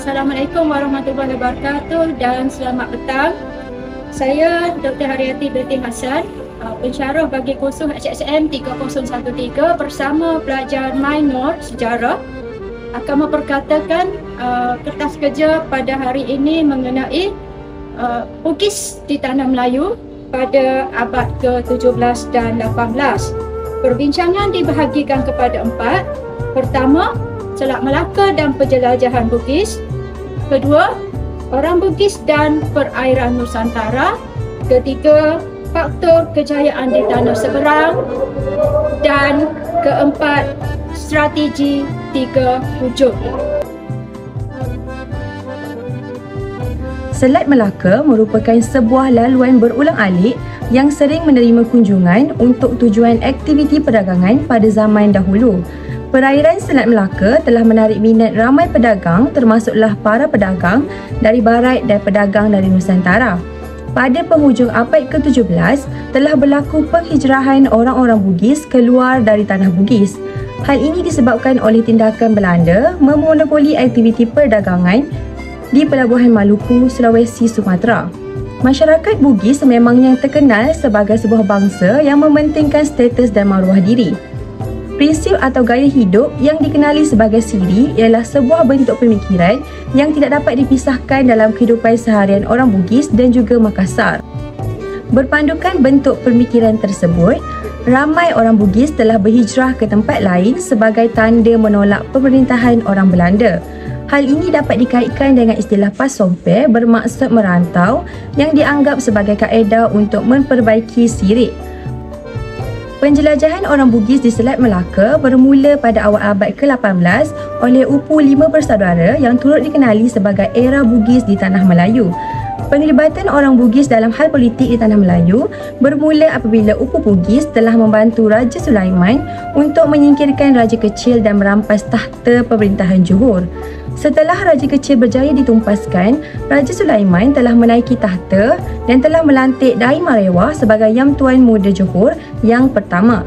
Assalamualaikum warahmatullahi wabarakatuh dan selamat petang. Saya Dr. Haryati Binti Hassan, pensyarah bagi kursus HSM 3013 bersama pelajar minor sejarah akan memperkatakan kertas kerja pada hari ini mengenai Bugis di Tanah Melayu pada abad ke-17 dan 18. Perbincangan dibahagikan kepada 4. Pertama, Selat Melaka dan penjelajahan Bugis. Kedua, orang Bugis dan perairan Nusantara. Ketiga, faktor kejayaan di tanah seberang. Dan keempat, strategi 3 wujud. Selat Melaka merupakan sebuah laluan berulang-alik yang sering menerima kunjungan untuk tujuan aktiviti perdagangan pada zaman dahulu. Perairan Selat Melaka telah menarik minat ramai pedagang termasuklah para pedagang dari barat dan pedagang dari Nusantara. Pada penghujung abad ke-17, telah berlaku penghijrahan orang-orang Bugis keluar dari tanah Bugis. Hal ini disebabkan oleh tindakan Belanda memonopoli aktiviti perdagangan di Pelabuhan Maluku, Sulawesi, Sumatera. Masyarakat Bugis memangnya terkenal sebagai sebuah bangsa yang mementingkan status dan maruah diri. Prinsip atau gaya hidup yang dikenali sebagai siri ialah sebuah bentuk pemikiran yang tidak dapat dipisahkan dalam kehidupan seharian orang Bugis dan juga Makassar. Berpandukan bentuk pemikiran tersebut, ramai orang Bugis telah berhijrah ke tempat lain sebagai tanda menolak pemerintahan orang Belanda. Hal ini dapat dikaitkan dengan istilah pasompe bermaksud merantau yang dianggap sebagai kaedah untuk memperbaiki sirik. Penjelajahan orang Bugis di Selat Melaka bermula pada awal abad ke-18 oleh Upu 5 bersaudara yang turut dikenali sebagai era Bugis di Tanah Melayu. Penglibatan orang Bugis dalam hal politik di Tanah Melayu bermula apabila Upu Bugis telah membantu Raja Sulaiman untuk menyingkirkan Raja Kecil dan merampas tahta pemerintahan Johor. Setelah Raja Kecil berjaya ditumpaskan, Raja Sulaiman telah menaiki tahta dan telah melantik Dai Marewah sebagai Yang Tuan Muda Johor yang pertama.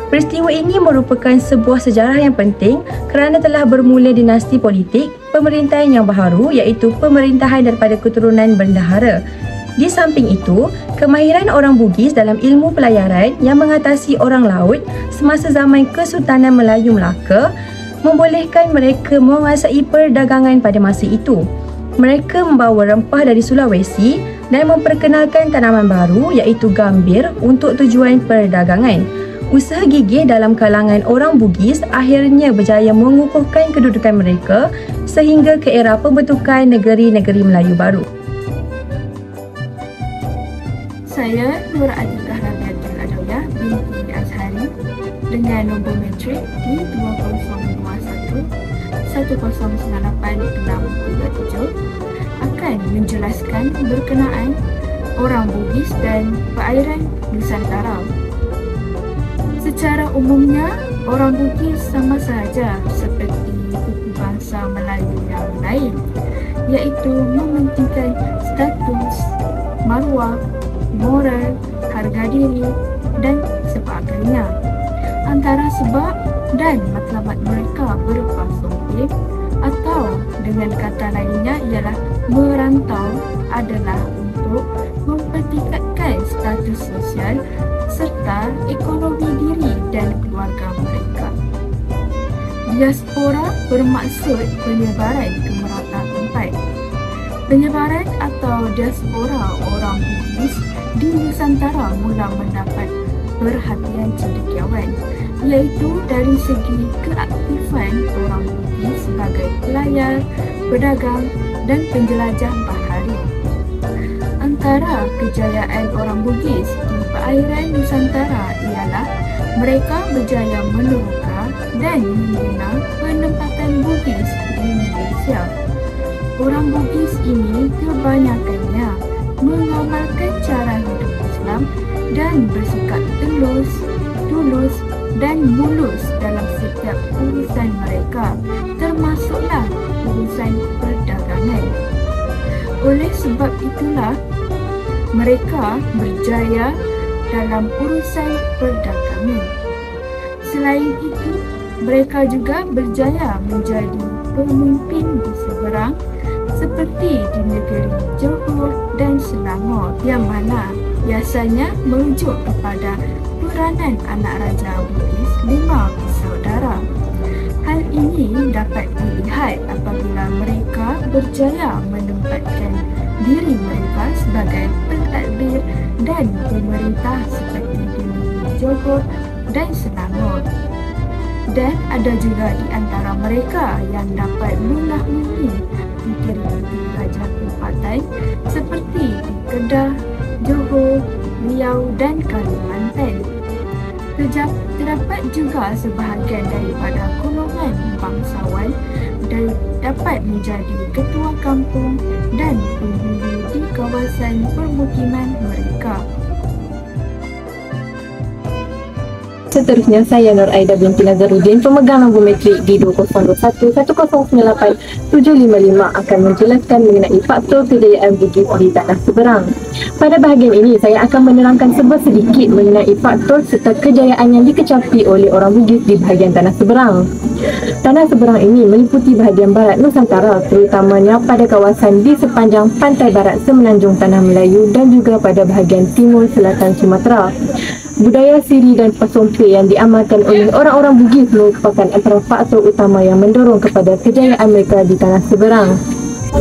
Peristiwa ini merupakan sebuah sejarah yang penting kerana telah bermula dinasti politik pemerintahan yang baharu iaitu pemerintahan daripada keturunan bendahara. Di samping itu, kemahiran orang Bugis dalam ilmu pelayaran yang mengatasi orang laut semasa zaman Kesultanan Melayu Melaka membolehkan mereka menguasai perdagangan pada masa itu. Mereka membawa rempah dari Sulawesi dan memperkenalkan tanaman baru iaitu gambir untuk tujuan perdagangan. Usaha gigih dalam kalangan orang Bugis akhirnya berjaya mengukuhkan kedudukan mereka sehingga ke era pembentukan negeri-negeri Melayu baru. Saya Nur Atikah Rabiatul Adawiyah binti Azhari dengan nombor matrik di 2021-1098-637 akan menjelaskan berkenaan orang Bugis dan perairan Nusantara. Secara umumnya, orang Bugis sama sahaja seperti suku bangsa Melayu yang lain, iaitu mementingkan status, maruah, moral, harga diri dan sebagainya. Antara sebab dan matlamat mereka berpasompe atau dengan kata lainnya ialah merantau adalah untuk mempertingkatkan status sosial serta ekonomi diri dan keluarga mereka. Diaspora bermaksud penyebaran ke merata tempat. Penyebaran atau diaspora orang Bugis di Nusantara mula mendapat perhatian cendekiawan, iaitu dari segi keaktifan orang Bugis sebagai pelayar, pedagang dan penjelajah bahari. Antara kejayaan orang Bugis di perairan Nusantara ialah mereka berjaya meneroka dan membina penempatan Bugis di Malaysia. Orang Bugis ini kebanyakannya mengamalkan cara hidup Islam dan bersikap tulus dan mulus dalam setiap urusan mereka, termasuklah urusan perdagangan. Oleh sebab itulah, mereka berjaya dalam urusan perdagangan. Selain itu, mereka juga berjaya menjadi pemimpin di seberang seperti di negeri Johor dan Selangor yang mana biasanya merujuk kepada peranan anak raja Bugis 5 bersaudara. Hal ini dapat dilihat apabila mereka berjaya menempatkan diri mereka sebagai pentadbir dan pemerintah seperti di negeri Johor dan Selangor. Dan ada juga di antara mereka yang dapat menahuni puteri-puteri raja tempatan seperti di Kedah, Johor, Riau dan Kalimantan. Terdapat juga sebahagian daripada golongan bangsawan dan dapat menjadi ketua kampung dan penghulu di kawasan permukiman mereka. Seterusnya, saya Nur Aida binti Nazaruddin, pemegang nombor matrik di 2021-1098-755 akan menjelaskan mengenai faktor kejayaan Bugis di Tanah Seberang. Pada bahagian ini, saya akan menerangkan sedikit mengenai faktor serta kejayaan yang dikecapi oleh orang Bugis di bahagian Tanah Seberang. Tanah Seberang ini meliputi bahagian barat Nusantara, terutamanya pada kawasan di sepanjang pantai barat Semenanjung Tanah Melayu dan juga pada bahagian timur selatan Sumatera. Budaya siri dan pasompe yang diamalkan oleh orang-orang Bugis merupakan antara faktor utama yang mendorong kepada kejayaan mereka di Tanah Seberang.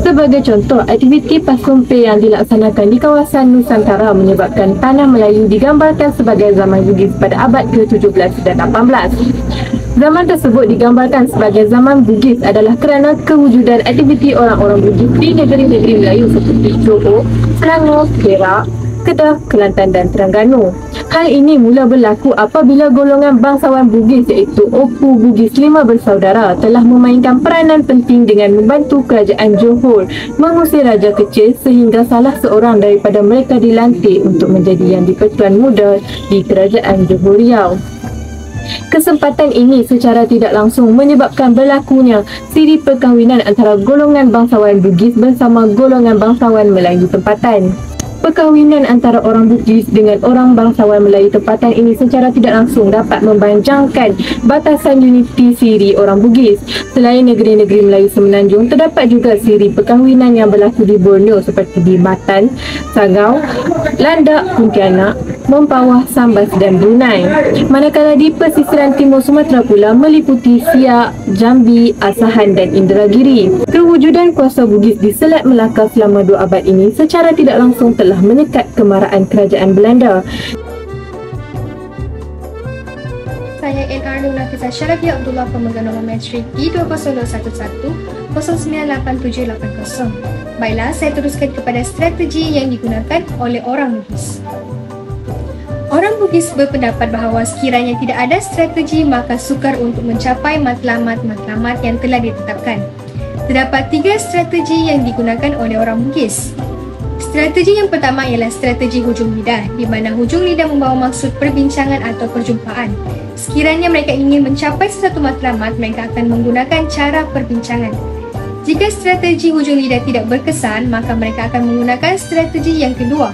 Sebagai contoh, aktiviti pasompe yang dilaksanakan di kawasan Nusantara menyebabkan Tanah Melayu digambarkan sebagai zaman Bugis pada abad ke-17 dan 18. Zaman tersebut digambarkan sebagai zaman Bugis adalah kerana kewujudan aktiviti orang-orang Bugis di negeri-negeri Melayu seperti Johor, Selangor, Perak, Kedah, Kelantan dan Terengganu. Hal ini mula berlaku apabila golongan bangsawan Bugis iaitu Opu Bugis 5 bersaudara telah memainkan peranan penting dengan membantu kerajaan Johor mengusir raja kecil sehingga salah seorang daripada mereka dilantik untuk menjadi Yang di-Pertuan Muda di kerajaan Johor Riau. Kesempatan ini secara tidak langsung menyebabkan berlakunya siri perkahwinan antara golongan bangsawan Bugis bersama golongan bangsawan Melayu tempatan. Perkahwinan antara orang Bugis dengan orang bangsawan Melayu tempatan ini secara tidak langsung dapat mempanjangkan batasan uniti siri orang Bugis. Selain negeri-negeri Melayu Semenanjung, terdapat juga siri perkahwinan yang berlaku di Borneo seperti di Batan, Sagau, Landak, Pontianak, Mempawah, Sambas dan Brunei. Manakala di pesisiran timur Sumatera pula meliputi Siak, Jambi, Asahan dan Indragiri. Kewujudan kuasa Bugis di Selat Melaka selama 2 abad ini secara tidak langsung telah menyekat kemarahan kerajaan Belanda. Saya NR Nur Nafizah Syarafia Abdullah, pemegang nombor matrik D20211-098780. Baiklah, saya teruskan kepada strategi yang digunakan oleh orang Bugis. Orang Bugis berpendapat bahawa sekiranya tidak ada strategi, maka sukar untuk mencapai matlamat-matlamat yang telah ditetapkan. Terdapat 3 strategi yang digunakan oleh orang Bugis. Strategi yang pertama ialah strategi hujung lidah, di mana hujung lidah membawa maksud perbincangan atau perjumpaan. Sekiranya mereka ingin mencapai sesuatu matlamat, mereka akan menggunakan cara perbincangan. Jika strategi hujung lidah tidak berkesan, maka mereka akan menggunakan strategi yang kedua.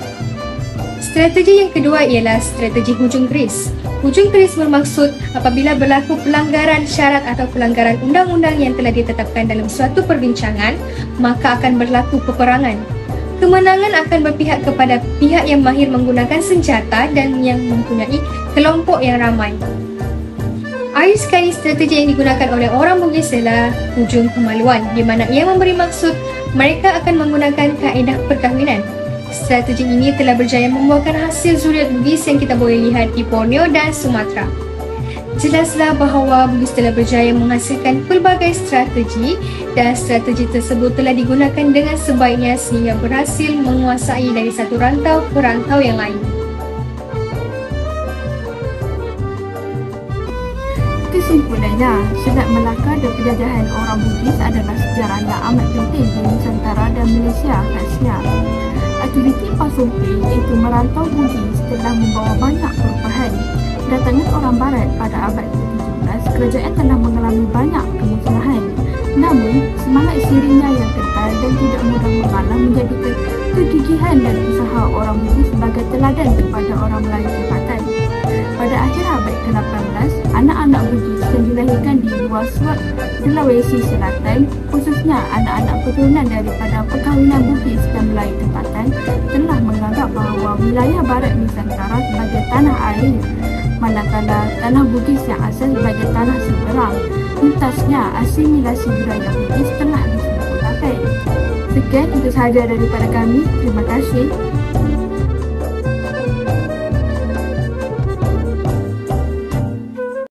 Strategi yang kedua ialah strategi hujung keris. Hujung keris bermaksud apabila berlaku pelanggaran syarat atau pelanggaran undang-undang yang telah ditetapkan dalam suatu perbincangan, maka akan berlaku peperangan. Kemenangan akan berpihak kepada pihak yang mahir menggunakan senjata dan yang mempunyai kelompok yang ramai. Akhir sekali, strategi yang digunakan oleh orang Bugis adalah hujung kemaluan, di mana ia memberi maksud mereka akan menggunakan kaedah perkahwinan. Strategi ini telah berjaya membuahkan hasil zuriat Bugis yang kita boleh lihat di Borneo dan Sumatera. Jelaslah bahawa Bugis telah berjaya menghasilkan pelbagai strategi dan strategi tersebut telah digunakan dengan sebaiknya sehingga berhasil menguasai dari satu rantau ke rantau yang lain. Kesimpulannya, Selat Melaka dan penjajahan orang Bugis adalah sejarah yang amat penting di Nusantara dan Malaysia khasnya. Aktiviti pasompe iaitu merantau Bugis telah membawa banyak perubahan. Kedatangan orang barat pada abad ke-17, kerajaan telah mengalami banyak kemusnahan. Namun, semangat sirinya yang kental dan tidak mudah mengalah menjadikan kegigihan dan usaha orang Bugis sebagai teladan kepada orang Melayu tempatan. Pada akhir abad ke-18, anak-anak Bugis yang dilahirkan dilahirkan di luar Sulawesi Selatan, khususnya anak-anak keturunan daripada perkahwinan Bugis dan Melayu tempatan, telah menganggap bahawa wilayah barat Nusantara sebagai tanah air, manakala tanah Bugis yang asal sebagai tanah seberang. Tuntasnya asimilasi budaya Bugis telah disempurnakan. Sekian itu sahaja daripada kami. Terima kasih.